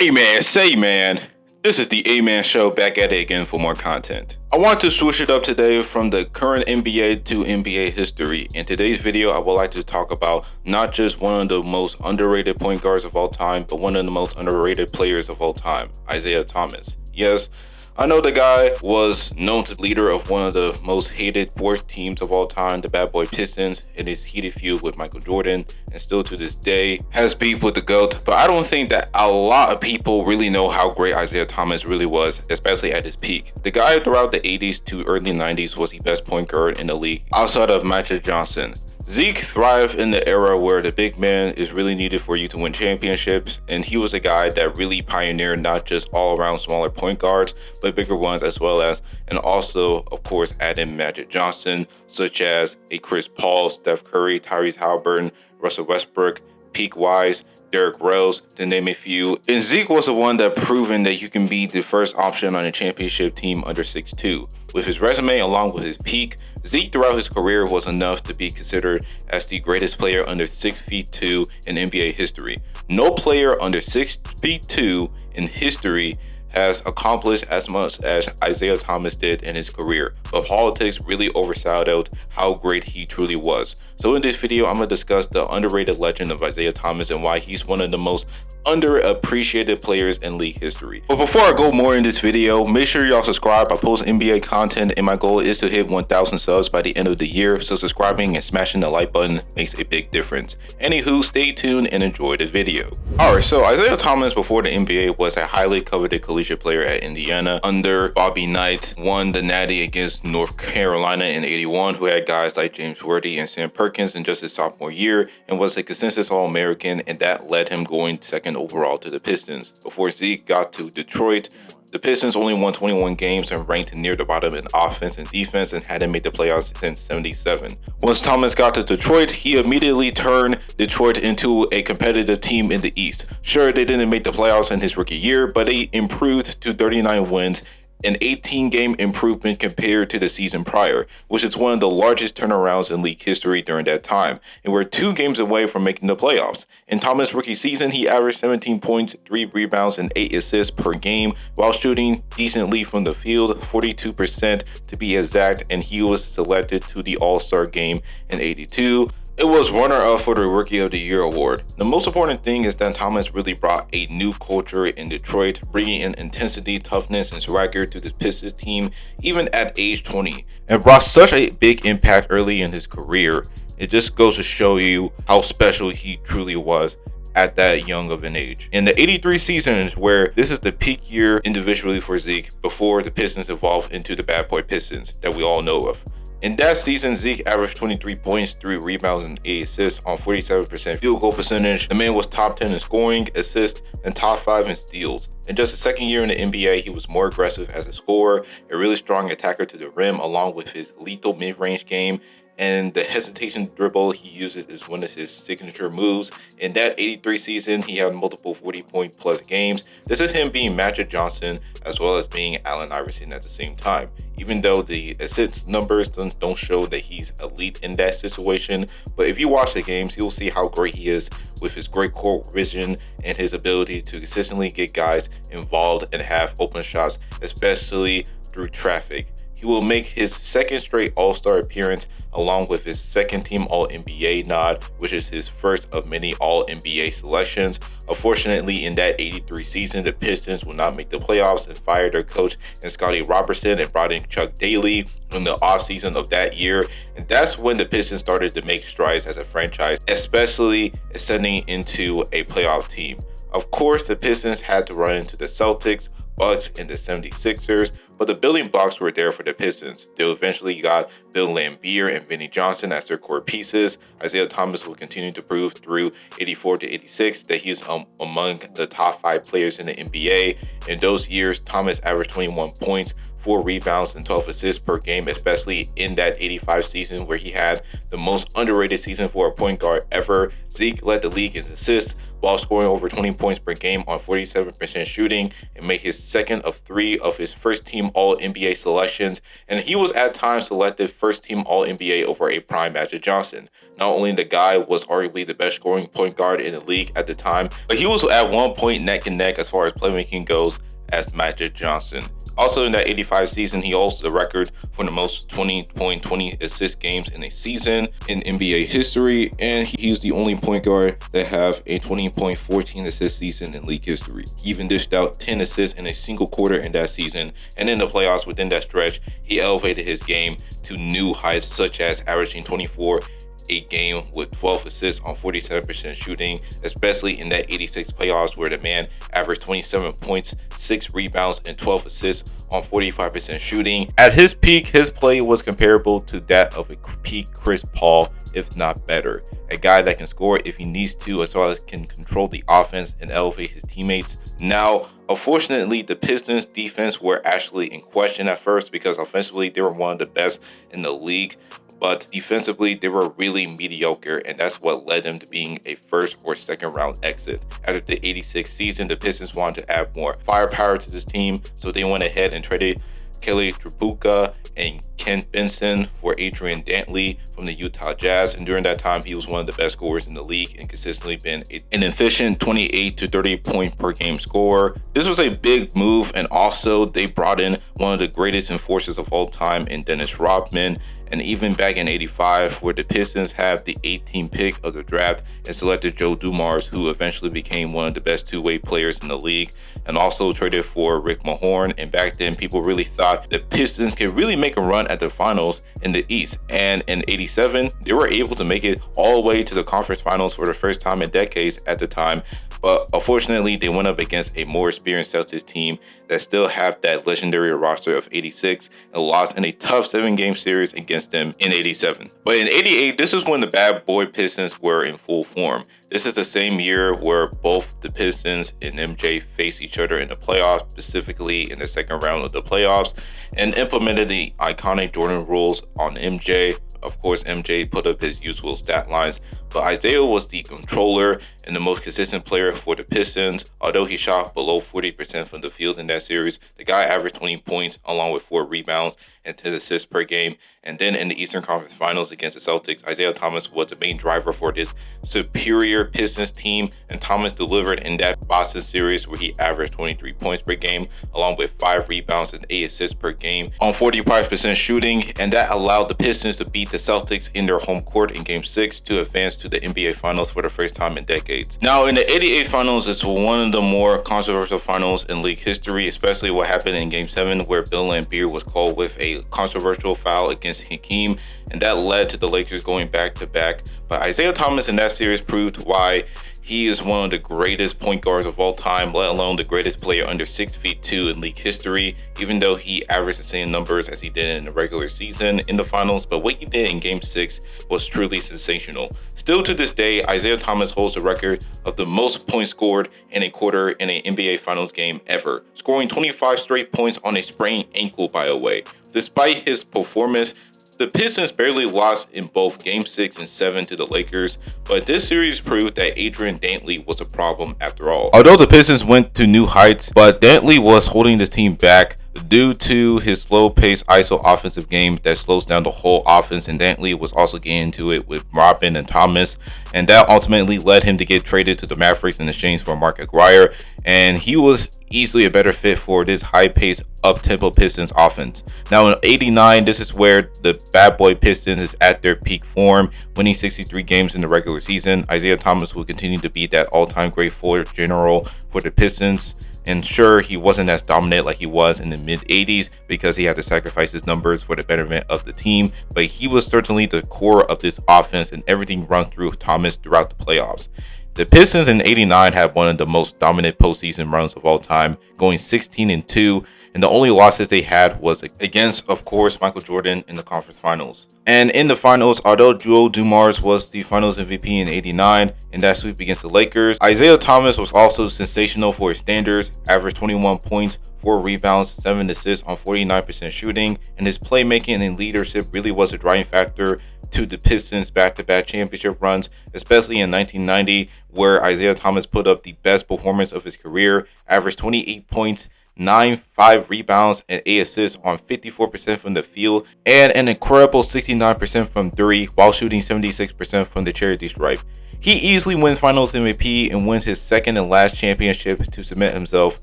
Hey man, say man, this is the A-Man Show back at it again for more content. I want to switch it up today from the current NBA to NBA history. In today's video, I would like to talk about not just one of the most underrated point guards of all time, but one of the most underrated players of all time, Isiah Thomas. Yes, I know the guy was known to leader of one of the most hated sports teams of all time, the Bad Boy Pistons, in his heated feud with Michael Jordan, and still to this day has beef with the GOAT. But I don't think that a lot of people really know how great Isiah Thomas really was, especially at his peak. The guy throughout the 80s to early 90s was the best point guard in the league, outside of Magic Johnson. Zeke thrived in the era where the big man is really needed for you to win championships, and he was a guy that really pioneered not just all-around smaller point guards, but bigger ones as well as, and also, of course, add in Magic Johnson, such as a Chris Paul, Steph Curry, Tyrese Halliburton, Russell Westbrook, peak-wise, Derrick Rose, to name a few. And Zeke was the one that proven that you can be the first option on a championship team under 6'2". With his resume along with his peak, Zeke throughout his career was enough to be considered as the greatest player under 6'2" in NBA history. No player under 6'2" in history has accomplished as much as Isiah Thomas did in his career, but politics really overshadowed how great he truly was. So in this video, I'm going to discuss the underrated legend of Isiah Thomas and why he's one of the most underappreciated players in league history. But before I go more in this video, make sure y'all subscribe. I post NBA content and my goal is to hit 1,000 subs by the end of the year, so subscribing and smashing the like button makes a big difference. Anywho, stay tuned and enjoy the video. Alright, so Isiah Thomas before the NBA was a highly coveted collegiate player at Indiana under Bobby Knight, won the Natty against North Carolina in '81, who had guys like James Worthy and Sam Perkins in just his sophomore year, and was a consensus All-American, and that led him going second overall to the Pistons. Before Zeke got to Detroit, the Pistons only won 21 games and ranked near the bottom in offense and defense and hadn't made the playoffs since '77. Once Thomas got to Detroit, he immediately turned Detroit into a competitive team in the East. Sure, they didn't make the playoffs in his rookie year, but they improved to 39 wins, an 18-game improvement compared to the season prior, which is one of the largest turnarounds in league history during that time, and we're 2 games away from making the playoffs. In Thomas' rookie season, he averaged 17 points, 3 rebounds, and 8 assists per game, while shooting decently from the field, 42% to be exact, and he was selected to the All-Star game in '82. It was runner-up for the Rookie of the Year award. The most important thing is that Thomas really brought a new culture in Detroit, bringing in intensity, toughness, and swagger to the Pistons team, even at age 20, and brought such a big impact early in his career. It just goes to show you how special he truly was at that young of an age. In the '83 season, where this is the peak year individually for Zeke before the Pistons evolved into the Bad Boy Pistons that we all know of. In that season, Zeke averaged 23 points, 3 rebounds, and 8 assists on 47% field goal percentage. The man was top 10 in scoring, assists, and top 5 in steals. In just his second year in the NBA, he was more aggressive as a scorer, a really strong attacker to the rim, along with his lethal mid-range game, and the hesitation dribble he uses is one of his signature moves. In that '83 season, he had multiple 40-point plus games. This is him being Magic Johnson as well as being Allen Iverson at the same time. Even though the assist numbers don't show that he's elite in that situation, but if you watch the games, you'll see how great he is with his great court vision and his ability to consistently get guys involved and have open shots, especially through traffic. He will make his second straight All-Star appearance along with his second team All-NBA nod, which is his first of many All-NBA selections. Unfortunately, in that '83 season, the Pistons will not make the playoffs and fired their coach and Scottie Robertson and brought in Chuck Daly in the offseason of that year. And that's when the Pistons started to make strides as a franchise, especially ascending into a playoff team. Of course, the Pistons had to run into the Celtics, Bucks, and the 76ers, but the building blocks were there for the Pistons. They eventually got Bill Laimbeer and Vinnie Johnson as their core pieces. Isiah Thomas will continue to prove through '84 to '86 that he's among the top 5 players in the NBA. In those years, Thomas averaged 21 points, 4 rebounds, and 12 assists per game, especially in that '85 season where he had the most underrated season for a point guard ever. Zeke led the league in assists while scoring over 20 points per game on 47% shooting and made his second of 3 of his first team team All-NBA selections, and he was at times selected first team All-NBA over a prime Magic Johnson. Not only the guy was arguably the best scoring point guard in the league at the time, but he was at one point neck and neck as far as playmaking goes as Magic Johnson. Also in that 85 season, he holds the record for the most 20.20 assist games in a season in NBA history, and he's the only point guard that have a 20.14 assist season in league history. He even dished out 10 assists in a single quarter in that season, and in the playoffs within that stretch, he elevated his game to new heights, such as averaging 24 a game with 12 assists on 47% shooting, especially in that 86 playoffs where the man averaged 27 points, 6 rebounds, and 12 assists on 45% shooting. At his peak, his play was comparable to that of a peak Chris Paul, if not better. A guy that can score if he needs to, as well as can control the offense and elevate his teammates. Now, unfortunately, the Pistons defense were actually in question at first because offensively they were one of the best in the league, but defensively they were really mediocre, and that's what led them to being a first or second round exit. After the 86 season, the Pistons wanted to add more firepower to this team, so they went ahead and traded Kelly Tripucka and Kent Benson for Adrian Dantley from the Utah Jazz, and during that time he was one of the best scorers in the league and consistently been an efficient 28 to 30 point per game scorer. This was a big move, and also they brought in one of the greatest enforcers of all time in Dennis Rodman. And even back in 85, where the Pistons have the 18th pick of the draft and selected Joe Dumars, who eventually became one of the best two-way players in the league, and also traded for Rick Mahorn. And back then, people really thought the Pistons could really make a run at the finals in the East. And in 87, they were able to make it all the way to the conference finals for the first time in decades at the time. But unfortunately, they went up against a more experienced Celtics team that still have that legendary roster of 86 and lost in a tough 7-game series against them in 87. But in 88, this is when the bad boy Pistons were in full form. This is the same year where both the Pistons and MJ faced each other in the playoffs, specifically in the second round of the playoffs, and implemented the iconic Jordan rules on MJ. Of course, MJ put up his usual stat lines, but Isiah was the controller and the most consistent player for the Pistons. Although he shot below 40% from the field in that series, the guy averaged 20 points along with 4 rebounds and 10 assists per game. And then in the Eastern Conference Finals against the Celtics, Isiah Thomas was the main driver for this superior Pistons team, and Thomas delivered in that Boston series where he averaged 23 points per game along with 5 rebounds and 8 assists per game on 45% shooting, and that allowed the Pistons to beat the Celtics in their home court in Game 6 to advance to the NBA Finals for the first time in decades. Now, in the 88 Finals, it's one of the more controversial finals in league history, especially what happened in Game 7 where Bill Laimbeer was called with a controversial foul against Hakeem, and that led to the Lakers going back-to-back. But Isiah Thomas in that series proved why he is one of the greatest point guards of all time, let alone the greatest player under 6'2" in league history, even though he averaged the same numbers as he did in the regular season in the finals. But what he did in Game 6 was truly sensational. Still to this day, Isiah Thomas holds the record of the most points scored in a quarter in an NBA Finals game ever, scoring 25 straight points on a sprained ankle, by the way. Despite his performance, the Pistons barely lost in both Game 6 and 7 to the Lakers, but this series proved that Adrian Dantley was a problem after all. Although the Pistons went to new heights, but Dantley was holding the team back due to his slow-paced ISO offensive game that slows down the whole offense, and Dantley was also getting into it with Robin and Thomas, and that ultimately led him to get traded to the Mavericks in exchange for Mark Aguirre, and he was easily a better fit for this high-paced, up-tempo Pistons offense. Now in 89, this is where the bad boy Pistons is at their peak form, winning 63 games in the regular season. Isiah Thomas will continue to be that all-time great floor general for the Pistons. And sure, he wasn't as dominant like he was in the mid-80s because he had to sacrifice his numbers for the betterment of the team, but he was certainly the core of this offense, and everything run through Thomas throughout the playoffs. The Pistons in 89 had one of the most dominant postseason runs of all time, going 16-2, and the only losses they had was against, of course, Michael Jordan in the conference finals. And in the finals, although Joe Dumars was the finals MVP in 89 in that sweep against the Lakers, Isiah Thomas was also sensational for his standards, averaged 21 points, 4 rebounds, 7 assists on 49% shooting, and his playmaking and leadership really was a driving factor to the Pistons' back-to-back championship runs, especially in 1990, where Isiah Thomas put up the best performance of his career, averaged 28 points, 9, 5 rebounds, and 8 assists on 54% from the field, and an incredible 69% from 3 while shooting 76% from the charity stripe. He easily wins Finals MVP and wins his second and last championship to cement himself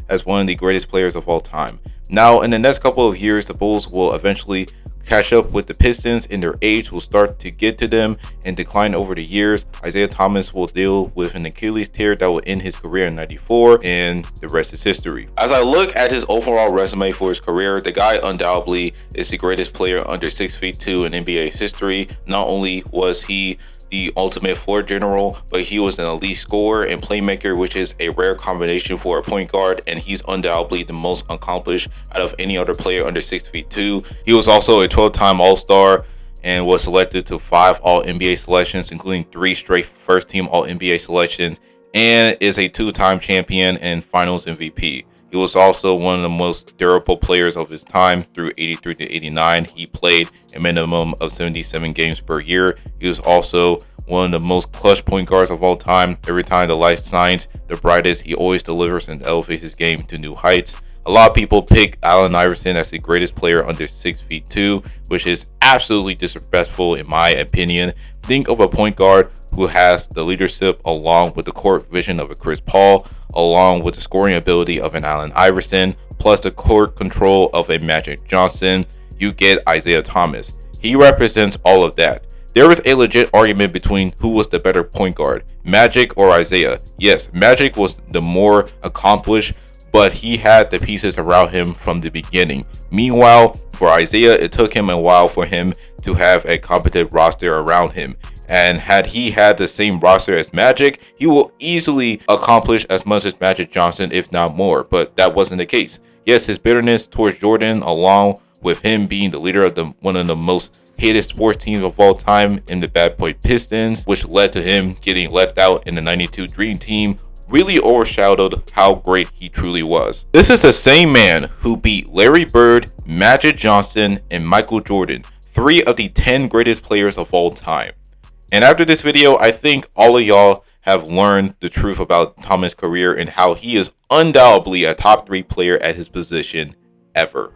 as one of the greatest players of all time. Now, in the next couple of years, the Bulls will eventually catch up with the Pistons, and their age will start to get to them and decline over the years. Isiah Thomas will deal with an Achilles tear that will end his career in '94, and the rest is history. As I look at his overall resume for his career, the guy undoubtedly is the greatest player under 6'2" in NBA history. Not only was he the ultimate floor general, but he was an elite scorer and playmaker, which is a rare combination for a point guard, and he's undoubtedly the most accomplished out of any other player under 6'2". He was also a 12-time All-Star and was selected to 5 All-NBA selections, including 3 straight first-team All-NBA selections, and is a 2-time champion and Finals MVP. He was also one of the most durable players of his time. Through 83 to 89, he played a minimum of 77 games per year. He was also one of the most clutch point guards of all time. Every time the light shines the brightest, he always delivers and elevates his game to new heights. A lot of people pick Allen Iverson as the greatest player under 6'2", which is absolutely disrespectful in my opinion. Think of a point guard who has the leadership along with the court vision of a Chris Paul, along with the scoring ability of an Allen Iverson, plus the court control of a Magic Johnson. You get Isiah Thomas. He represents all of that. There is a legit argument between who was the better point guard, Magic or Isiah. Yes, Magic was the more accomplished, but he had the pieces around him from the beginning. Meanwhile, for Isiah, it took him a while for him to have a competent roster around him. And had he had the same roster as Magic, he will easily accomplish as much as Magic Johnson, if not more. But that wasn't the case. Yes, his bitterness towards Jordan, along with him being the leader of one of the most hated sports teams of all time in the Bad Boy Pistons, which led to him getting left out in the '92 Dream Team, really overshadowed how great he truly was. This is the same man who beat Larry Bird, Magic Johnson, and Michael Jordan, 3 of the 10 greatest players of all time. And after this video, I think all of y'all have learned the truth about Thomas' career and how he is undoubtedly a top 3 player at his position ever.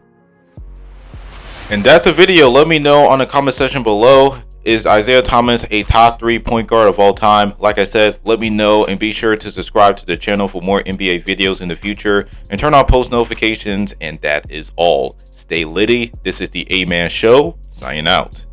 And that's the video. Let me know on the comment section below. Is Isiah Thomas a top 3 point guard of all time? Like I said, let me know, and be sure to subscribe to the channel for more NBA videos in the future and turn on post notifications. And that is all. Stay litty. This is the A-Man Show, signing out.